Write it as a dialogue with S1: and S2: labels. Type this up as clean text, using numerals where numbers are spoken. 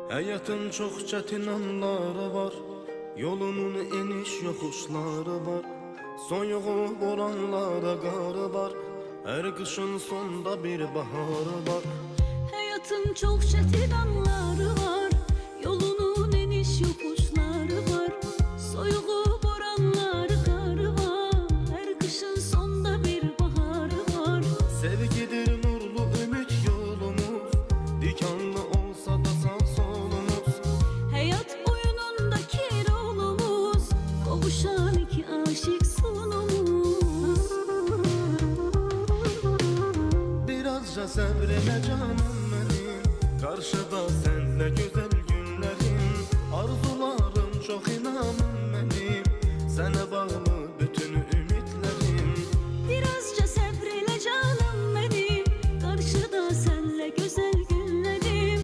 S1: Hayatın çok çetin anları var, yolunun eniş yokuşları var. Soyuğu boranlara qarı var, her kışın sonda bir baharı var.
S2: Hayatın çok çetin anları var, yolunun eniş yokuşları var. Soyuğu boranları karı var, her kışın sonda bir baharı var.
S1: Sevgidir nurlu ümit yolumuz, dikanlı olsa da sağ solumuz.
S2: Hayat oyunundaki rolumuz, kavuşan iki aşık sonumuz.
S1: Birazca sabrele canım benim, karşıda senle güzel